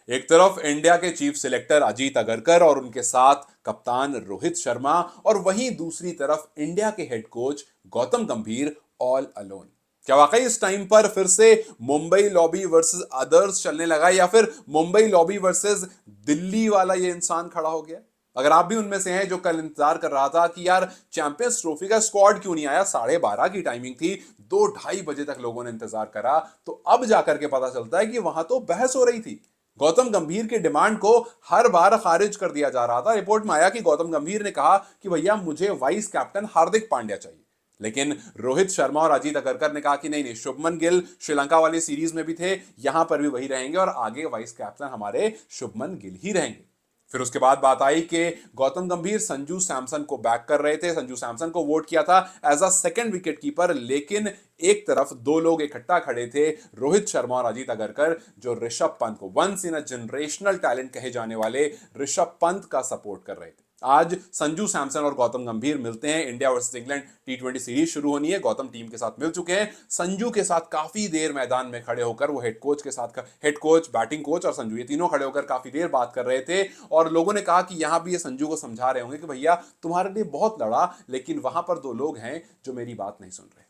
एक तरफ इंडिया के चीफ सिलेक्टर अजीत अगरकर और उनके साथ कप्तान रोहित शर्मा, और वहीं दूसरी तरफ इंडिया के हेड कोच गौतम गंभीर ऑल अलोन। क्या वाकई इस टाइम पर फिर से मुंबई लॉबी वर्सेस अदर्स चलने लगा, या फिर मुंबई लॉबी वर्सेस दिल्ली वाला ये इंसान खड़ा हो गया? अगर आप भी उनमें से हैं जो कल इंतजार कर रहा था कि यार चैंपियंस ट्रॉफी का स्क्वाड क्यों नहीं आया, 12:30 की टाइमिंग थी, 2-2:30 बजे तक लोगों ने इंतजार करा, तो अब जाकर के पता चलता है कि वहां तो बहस हो रही थी। गौतम गंभीर की डिमांड को हर बार खारिज कर दिया जा रहा था। रिपोर्ट में आया कि गौतम गंभीर ने कहा कि भैया मुझे वाइस कैप्टन हार्दिक पांड्या चाहिए, लेकिन रोहित शर्मा और अजीत अगरकर ने कहा कि नहीं नहीं, शुभमन गिल श्रीलंका वाली सीरीज में भी थे, यहां पर भी वही रहेंगे और आगे वाइस कैप्टन हमारे शुभमन गिल ही रहेंगे। फिर उसके बाद बात आई कि गौतम गंभीर संजू सैमसन को बैक कर रहे थे, संजू सैमसन को वोट किया था as a second wicket keeper, लेकिन एक तरफ दो लोग इकट्ठा खड़े थे, रोहित शर्मा और अजीत अगरकर, जो ऋषभ पंत को, once in a generational talent कहे जाने वाले ऋषभ पंत का सपोर्ट कर रहे थे। आज संजू सैमसन और गौतम गंभीर मिलते हैं, इंडिया वर्सेस इंग्लैंड टी20 सीरीज शुरू होनी है। गौतम टीम के साथ मिल चुके हैं, संजू के साथ काफी देर मैदान में खड़े होकर वो हेड कोच के साथ, हेड कोच, बैटिंग कोच और संजू, ये तीनों खड़े होकर काफी देर बात कर रहे थे। और लोगों ने कहा कि यहां भी ये संजू को समझा रहे होंगे कि भैया तुम्हारे लिए बहुत लड़ा, लेकिन वहां पर दो लोग हैं जो मेरी बात नहीं सुन रहे।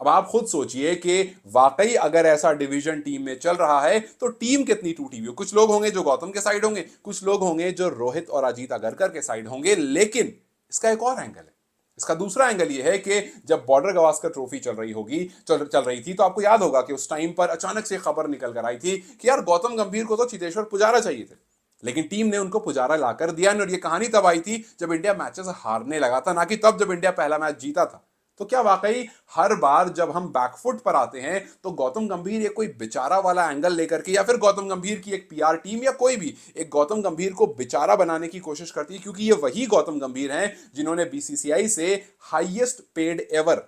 अब आप खुद सोचिए कि वाकई अगर ऐसा डिवीजन टीम में चल रहा है तो टीम कितनी टूटी हुई हो। कुछ लोग होंगे जो गौतम के साइड होंगे, कुछ लोग होंगे जो रोहित और अजीत अगरकर के साइड होंगे, लेकिन इसका एक और एंगल है। इसका दूसरा एंगल यह है कि जब बॉर्डर गवास्कर ट्रॉफी चल रही होगी, चल रही थी, तो आपको याद होगा कि उस टाइम पर अचानक से खबर निकल कर आई थी कि यार गौतम गंभीर को तो चेतेश्वर पुजारा चाहिए थे, लेकिन टीम ने उनको पुजारा लाकर दिया। और ये कहानी तब आई थी जब इंडिया मैचेस हारने लगा था, ना कि तब जब इंडिया पहला मैच जीता था। तो क्या वाकई हर बार जब हम बैकफुट पर आते हैं तो गौतम गंभीर ये कोई बेचारा वाला एंगल लेकर के, या फिर गौतम गंभीर की एक पीआर टीम या कोई भी एक गौतम गंभीर को बेचारा बनाने की कोशिश करती है? क्योंकि ये वही गौतम गंभीर हैं जिन्होंने बीसीसीआई से highest paid ever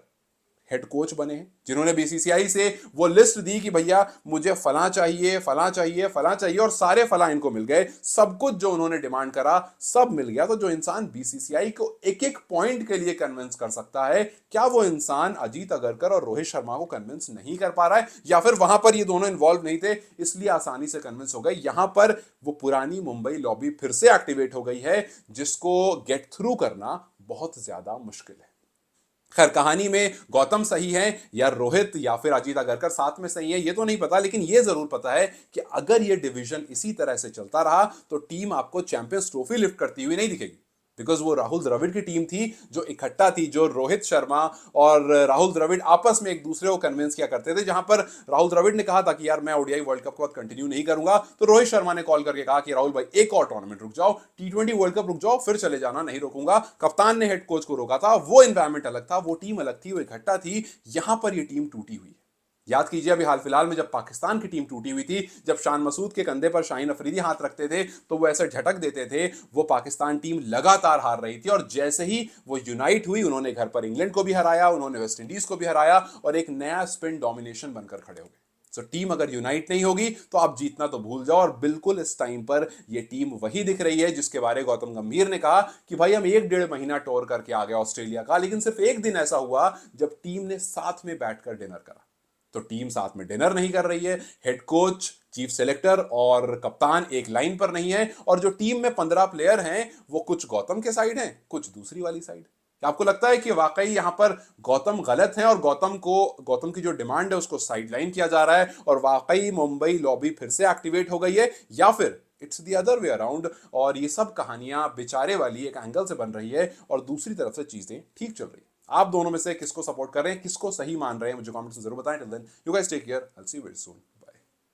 head coach बने हैं, जिन्होंने बीसीसीआई से वो लिस्ट दी कि भैया मुझे फलां चाहिए, फलां चाहिए, फलां चाहिए, और सारे फलां इनको मिल गए। सब कुछ जो उन्होंने डिमांड करा सब मिल गया। तो जो इंसान बीसीसीआई को एक एक पॉइंट के लिए कन्विंस कर सकता है, क्या वो इंसान अजीत अगरकर और रोहित शर्मा को कन्विंस नहीं कर पा रहा है? या फिर वहां पर ये दोनों इन्वॉल्व नहीं थे इसलिए आसानी से कन्विंस हो गए? यहां पर वो पुरानी मुंबई लॉबी फिर से एक्टिवेट हो गई है, जिसको गेट थ्रू करना बहुत ज्यादा मुश्किल है। खैर, कहानी में गौतम सही है या रोहित या फिर अजीत अगरकर साथ में सही है ये तो नहीं पता, लेकिन ये जरूर पता है कि अगर ये डिवीजन इसी तरह से चलता रहा तो टीम आपको चैंपियंस ट्रॉफी लिफ्ट करती हुई नहीं दिखेगी। बिकॉज वो राहुल द्रविड़ की टीम थी जो इकट्ठा थी, जो रोहित शर्मा और राहुल द्रविड़ आपस में एक दूसरे को कन्विंस किया करते थे। जहां पर राहुल द्रविड़ ने कहा था कि यार मैं ओडीआई वर्ल्ड कप के बाद कंटिन्यू नहीं करूंगा, तो रोहित शर्मा ने कॉल करके कहा कि राहुल भाई एक और टूर्नामेंट रुक जाओ, टी20 वर्ल्ड कप रुक जाओ, फिर चले जाना, नहीं रोकूंगा। कप्तान ने हेड कोच को रोका था। वो एनवायरमेंट अलग था, वो टीम अलग थी, वो इकट्ठा थी। यहां पर ये टीम टूटी हुई है। याद कीजिए अभी हाल फिलहाल में जब पाकिस्तान की टीम टूटी हुई थी, जब शान मसूद के कंधे पर शाहीन अफरीदी हाथ रखते थे तो वो ऐसे झटक देते थे, वो पाकिस्तान टीम लगातार हार रही थी। और जैसे ही वो यूनाइट हुई, उन्होंने घर पर इंग्लैंड को भी हराया, उन्होंने वेस्ट इंडीज को भी हराया और एक नया स्पिन डोमिनेशन बनकर खड़े हो गए। सो टीम अगर यूनाइट नहीं होगी तो आप जीतना तो भूल जाओ। और बिल्कुल इस टाइम पर ये टीम वही दिख रही है जिसके बारे गौतम गंभीर ने कहा कि भाई हम 1-1.5 महीना टूर करके आ गए ऑस्ट्रेलिया का, लेकिन सिर्फ एक दिन ऐसा हुआ जब टीम ने साथ में बैठकर डिनर करा। तो टीम साथ में डिनर नहीं कर रही है, हेड कोच, चीफ सेलेक्टर और कप्तान एक लाइन पर नहीं है, और जो टीम में 15 प्लेयर हैं वो कुछ गौतम के साइड हैं, कुछ दूसरी वाली साइड। क्या आपको लगता है कि वाकई यहां पर गौतम गलत है और गौतम की जो डिमांड है उसको साइडलाइन किया जा रहा है और वाकई मुंबई लॉबी फिर से एक्टिवेट हो गई है, या फिर it's the other way around और ये सब कहानियां बेचारे वाली एक एंगल से बन रही है और दूसरी तरफ से चीजें ठीक चल रही है? आप दोनों में से किसको सपोर्ट कर रहे हैं, किसको सही मान रहे हैं, मुझे कमेंट्स में जरूर बताएं। Till then you guys take care, I will see you very soon.